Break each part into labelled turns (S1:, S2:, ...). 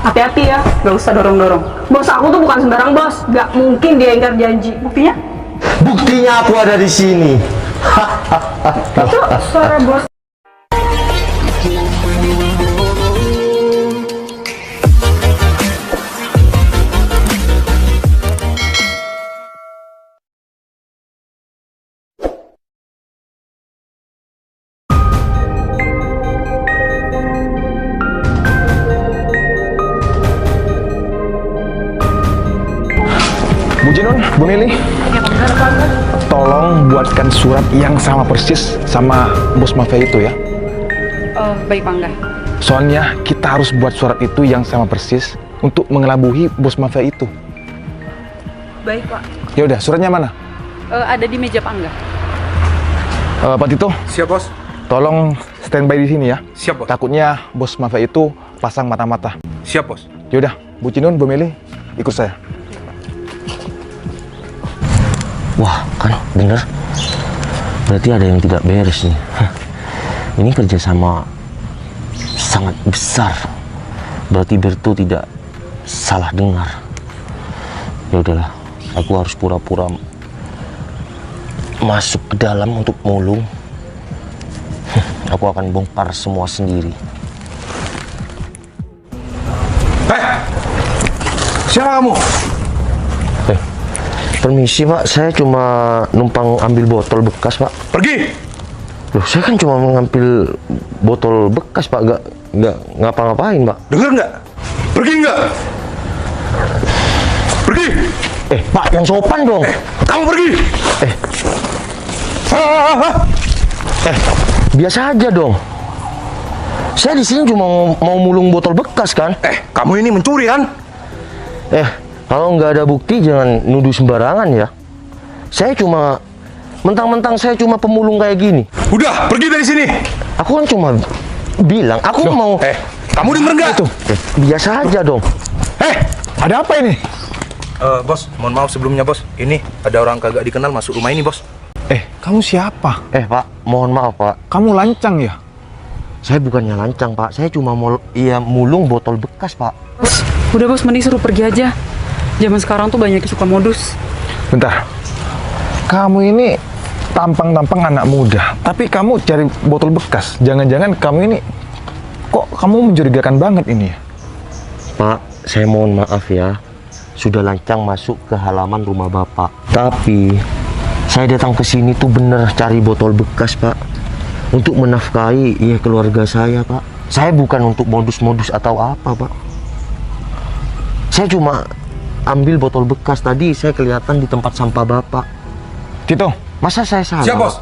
S1: Hati-hati ya, gak usah dorong-dorong. Bos aku tuh bukan sembarang bos, gak mungkin dia ingkar janji. Buktinya?
S2: Buktinya aku ada di sini.
S1: Itu suara bos.
S3: Bu Jinun, Bu Mili, tolong buatkan surat yang sama persis sama bos mafia itu ya.
S4: Oh, baik Pangga.
S3: Soalnya kita harus buat surat itu yang sama persis untuk mengelabuhi bos mafia itu.
S4: Baik Pak.
S3: Ya udah, suratnya mana?
S4: Ada di meja Pangga.
S3: Pak Tito,
S5: Siap, Bos.
S3: tolong standby di sini ya.
S5: Siap, Bos.
S3: Takutnya bos mafia itu pasang mata-mata.
S5: Siap, Bos.
S3: Ya udah, Bu Jinun, Bu Mili, ikut saya.
S2: Wah, kan bener. Berarti ada yang tidak beres nih. Ini kerjasama sangat besar. Berarti Berto tidak salah dengar. Ya udahlah, aku harus pura-pura masuk ke dalam untuk mulung. Aku akan bongkar semua sendiri.
S5: Siapa kamu?
S2: Permisi Pak, saya cuma numpang ambil botol bekas Pak.
S5: Pergi!
S2: Loh, saya kan cuma mengambil botol bekas Pak, nggak ngapa-ngapain Pak.
S5: Dengar nggak? Pergi nggak? Pergi!
S2: Pak, yang sopan dong.
S5: Kamu pergi!
S2: Biasa aja dong. Saya di sini cuma mau mulung botol bekas kan.
S5: Kamu ini mencuri kan?
S2: Kalau nggak ada bukti jangan nuduh sembarangan ya. Saya cuma mentang-mentang saya cuma pemulung kayak gini.
S5: Udah, pergi dari sini!
S2: Aku kan cuma bilang aku mau.
S5: Kamu denger nggak?
S3: Itu.
S2: Biasa aja dong.
S3: Ada apa ini?
S5: Bos, mohon maaf sebelumnya, Bos. Ini ada orang kagak dikenal masuk rumah ini, Bos.
S3: Kamu siapa?
S2: Pak, mohon maaf Pak.
S3: Kamu lancang ya?
S2: Saya bukannya lancang Pak. Saya cuma mau mulung botol bekas Pak.
S4: Bos, udah bos, mending suruh pergi aja. Zaman sekarang tuh banyak yang suka modus.
S3: Bentar. Kamu ini tampang-tampang anak muda, tapi kamu cari botol bekas. Jangan-jangan kamu ini kok kamu mencurigakan banget ini ya?
S2: Pak, saya mohon maaf ya. Sudah lancang masuk ke halaman rumah Bapak. Tapi saya datang ke sini tuh bener cari botol bekas Pak. Untuk menafkahi keluarga saya Pak. Saya bukan untuk modus-modus atau apa Pak. Saya cuma ambil botol bekas tadi, saya kelihatan di tempat sampah Bapak.
S3: Tito,
S2: Masa saya salah?
S5: Siap, Bos.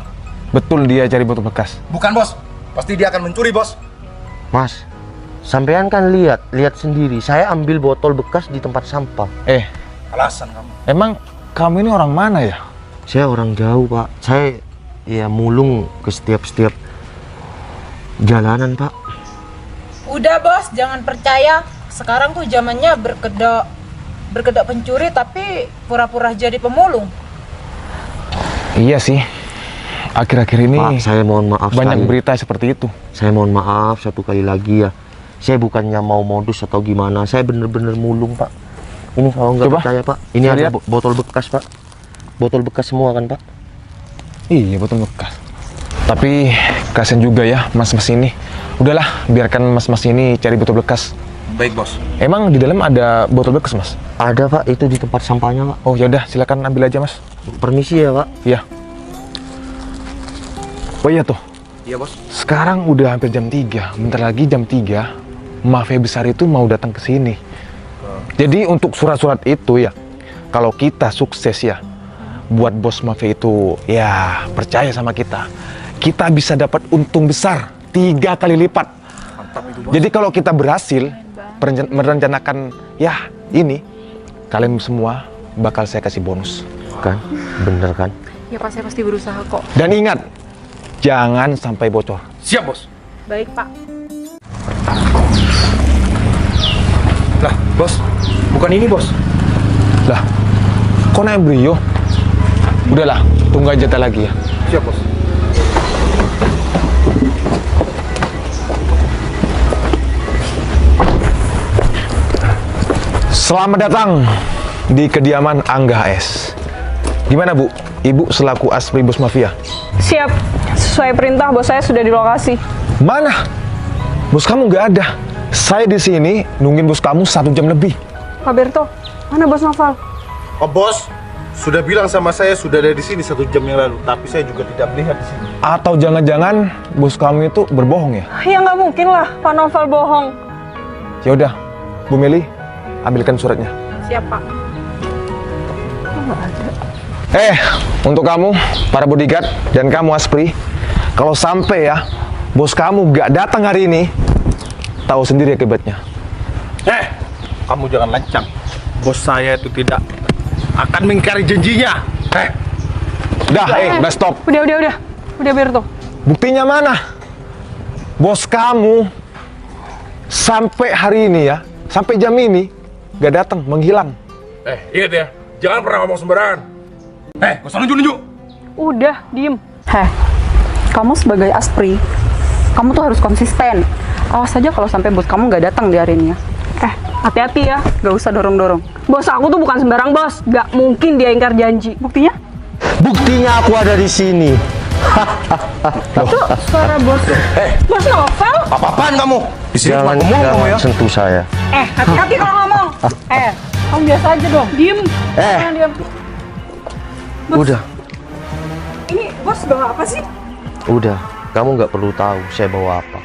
S3: betul dia cari botol bekas?
S5: Bukan, Bos. Pasti dia akan mencuri, Bos.
S2: Mas, sampean kan lihat sendiri. Saya ambil botol bekas di tempat sampah.
S5: Alasan kamu.
S3: Emang kamu ini orang mana ya?
S2: Saya orang jauh Pak. Saya mulung ke setiap jalanan Pak.
S6: Udah bos, jangan percaya. Sekarang tuh zamannya berkedok pencuri tapi pura-pura jadi pemulung.
S3: Iya sih. Akhir-akhir ini
S2: Pak, saya mohon maaf
S3: banyak
S2: sekali.
S3: berita seperti itu.
S2: Saya mohon maaf satu kali lagi ya. Saya bukannya mau modus atau gimana. Saya bener-bener mulung Pak. Ini kalau nggak
S3: Coba,
S2: percaya Pak. Ini
S3: saya
S2: ada
S3: lihat.
S2: botol bekas Pak. Botol bekas semua kan Pak.
S3: Iya, botol bekas. Tapi kasian juga ya mas-mas ini. Udahlah, biarkan mas-mas ini cari botol bekas.
S5: Baik, Bos.
S3: Emang di dalam ada botol bekas, Mas?
S2: Ada Pak, itu di tempat sampahnya Pak.
S3: Oh, ya udah, silakan ambil aja, Mas.
S2: Permisi ya Pak.
S3: Iya. Oh iya tuh.
S5: Iya, Bos.
S3: Sekarang udah hampir jam 3. Bentar lagi jam 3, mafia besar itu mau datang ke sini. Jadi untuk surat-surat itu ya, kalau kita sukses ya, buat bos mafia itu ya percaya sama kita, kita bisa dapat untung besar 3 kali lipat.
S5: Mantap itu, Bos.
S3: Jadi kalau kita berhasil merencanakan ya ini, kalian semua bakal saya kasih bonus.
S2: Kan, bener kan?
S4: Ya Pak, saya pasti berusaha kok.
S3: Dan ingat, jangan sampai bocor.
S5: Siap, Bos.
S6: Baik Pak.
S5: Lah, Bos. Bukan ini, Bos.
S3: Lah, kok naik Brio? Udahlah, tunggu aja lagi ya.
S5: Siap, Bos.
S3: Selamat datang di kediaman Angga AS. Gimana Bu? Ibu selaku Aspri Bos Mafia.
S1: Siap. Sesuai perintah bos saya sudah di lokasi.
S3: Mana? Bos kamu nggak ada. Saya di sini nungguin bos kamu 1 jam lebih.
S1: Pak Berto, mana bos Noval?
S5: Oh bos, sudah bilang sama saya sudah ada di sini 1 jam yang lalu, tapi saya juga tidak melihat di sini.
S3: Atau jangan-jangan bos kamu itu berbohong ya?
S1: Ya nggak mungkin lah Pak Noval bohong.
S3: Ya udah, Bu Meli, ambilkan suratnya.
S6: Siap, Pak.
S3: Untuk kamu, para bodyguard, dan kamu Aspri, kalau sampai ya, bos kamu gak datang hari ini, tahu sendiri akibatnya.
S5: Kamu jangan lancang. Bos saya itu tidak akan mengingkari janjinya.
S3: Udah stop.
S1: Udah Berto.
S3: Buktinya mana? Bos kamu sampai hari ini ya, sampai jam ini, gak datang, menghilang.
S5: Ingat ya, jangan pernah ngomong sembarangan. Gak usah nunjuk-nunjuk.
S1: Udah, diem.
S4: Kamu sebagai Aspri, kamu tuh harus konsisten. Awas aja kalau sampai bos kamu nggak datang di hari ini ya.
S1: Hati-hati ya.
S4: Nggak usah dorong-dorong.
S1: Bos aku tuh bukan sembarang bos. Gak mungkin dia ingkar janji. Buktinya?
S2: Buktinya aku ada di sini.
S1: Itu suara bos. Bos Novel?
S5: Apa-apaan kamu? Di sini
S2: Jangan,
S5: cuma ngomong kamu ya.
S2: sentuh saya.
S1: Hati-hati kalau ngomong. Kamu biasa aja dong. Diem. Jangan diem.
S2: Udah,
S1: Ini bos bawa apa sih?
S2: udah. Kamu nggak perlu tahu saya bawa apa.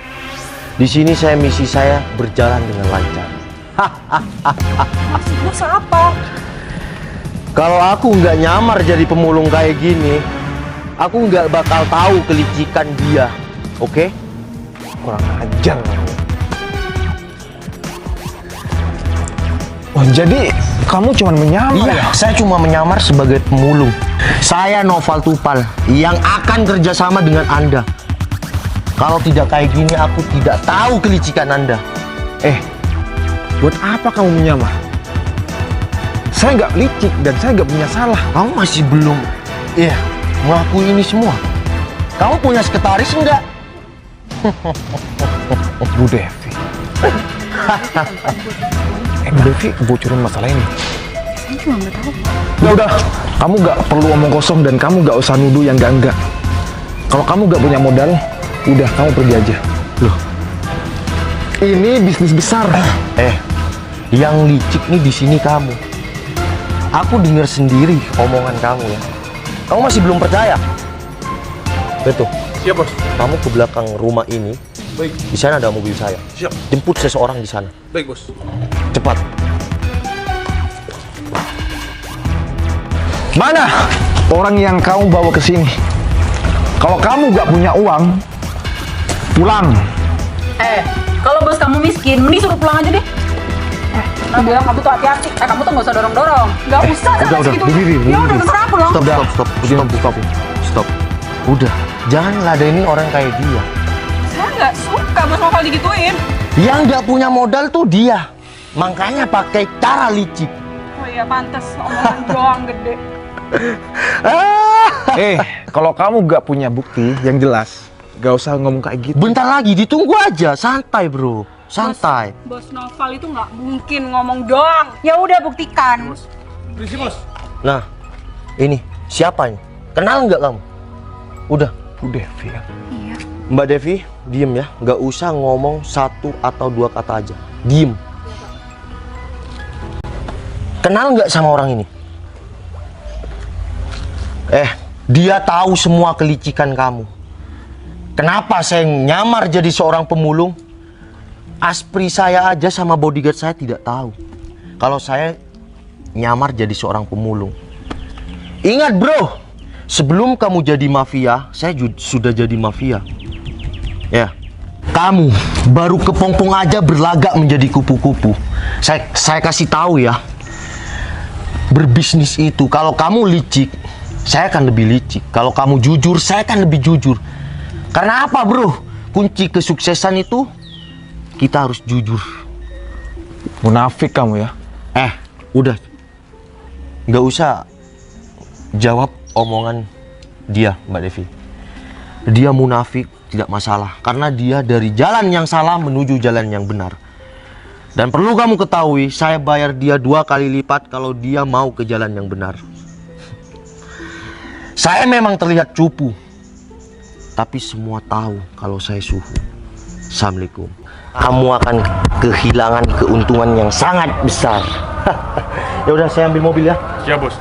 S2: Di sini misi saya berjalan dengan lancar.
S1: Maksud bos apa?
S2: Kalau aku nggak nyamar jadi pemulung kayak gini, aku nggak bakal tahu kelicikan dia. Oke?
S3: Kurang ajar. Oh, jadi kamu cuma menyamar ya?
S2: Iya, saya cuma menyamar sebagai pemulung. Saya Noval Tupal yang akan kerjasama dengan Anda. Kalau tidak kayak gini, aku tidak tahu kelicikan Anda.
S3: Buat apa kamu menyamar? Saya nggak licik dan saya nggak punya salah.
S2: Kamu masih belum mengakui ini semua. Kamu punya sekretaris enggak?
S3: Bu Devi. Bu Devi bocorin masalah ini. Udah, kamu nggak perlu omong kosong dan kamu nggak usah nuduh yang enggak. Kalau kamu nggak punya modal, udah kamu pergi aja. Loh, ini bisnis besar.
S2: Yang licik nih di sini kamu. Aku dengar sendiri omongan kamu ya. Kamu masih belum percaya? Betul.
S5: Siap bos.
S2: Kamu ke belakang rumah ini.
S5: Baik.
S2: Di sana ada mobil saya.
S5: Siap.
S2: Jemput seseorang di sana.
S5: Baik bos.
S2: Cepat.
S3: Mana orang yang kamu bawa ke sini? Kalau kamu nggak punya uang, pulang.
S4: Kalau bos kamu miskin, mending suruh pulang aja deh. Aku bilang kamu tuh hati-hati. Kamu tuh nggak usah dorong-dorong.
S1: Gak usah sampai segitu. Ya udah terserah aku dong.
S2: Stop. Udah, jangan ladenin orang kayak dia.
S1: Saya nggak suka bos Novel digituin.
S2: Yang nggak punya modal tuh dia. Makanya pakai cara licik.
S1: Oh iya pantas omongan doang gede.
S3: Kalau kamu nggak punya bukti yang jelas, nggak usah ngomong kayak gitu.
S2: Bentar lagi, ditunggu aja. Santai, bro. Santai.
S1: Bos Novel itu nggak mungkin ngomong doang. Ya udah buktikan.
S5: Berisi bos.
S2: Nah, ini siapa ini? Kenal nggak kamu? Udah.
S3: Bu Devi kan?
S2: Mbak Devi, diem ya. Nggak usah ngomong 1 atau 2 kata aja. Diem. Kenal nggak sama orang ini? Dia tahu semua kelicikan kamu. Kenapa saya nyamar jadi seorang pemulung? Aspri saya aja sama bodyguard saya tidak tahu kalau saya nyamar jadi seorang pemulung. Ingat bro, sebelum kamu jadi mafia, saya sudah jadi mafia. Ya, kamu baru kepompong aja berlagak menjadi kupu-kupu. Saya kasih tahu ya, berbisnis itu kalau kamu licik, saya akan lebih licik. Kalau kamu jujur, saya akan lebih jujur. Karena apa bro? Kunci kesuksesan itu kita harus jujur.
S3: Munafik kamu ya?
S2: Udah. Nggak usah jawab omongan dia, Mbak Devi. Dia munafik, tidak masalah. Karena dia dari jalan yang salah menuju jalan yang benar. Dan perlu kamu ketahui, saya bayar dia 2 kali lipat kalau dia mau ke jalan yang benar. Saya memang terlihat cupu, tapi semua tahu kalau saya suhu. Assalamualaikum. Kamu akan kehilangan keuntungan yang sangat besar. Ya udah, saya ambil mobil ya.
S5: Ya bos.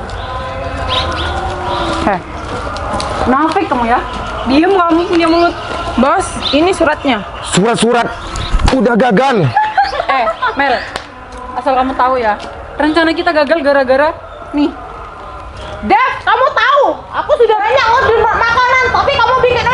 S1: Nafik kamu ya. Diem kamu punya mulut.
S6: Bos, ini suratnya.
S3: Surat-surat udah gagal.
S4: Mel, asal kamu tahu ya, rencana kita gagal gara-gara nih.
S6: Dev, kamu tahu, aku sudah banyak order makanan, tapi kamu bikin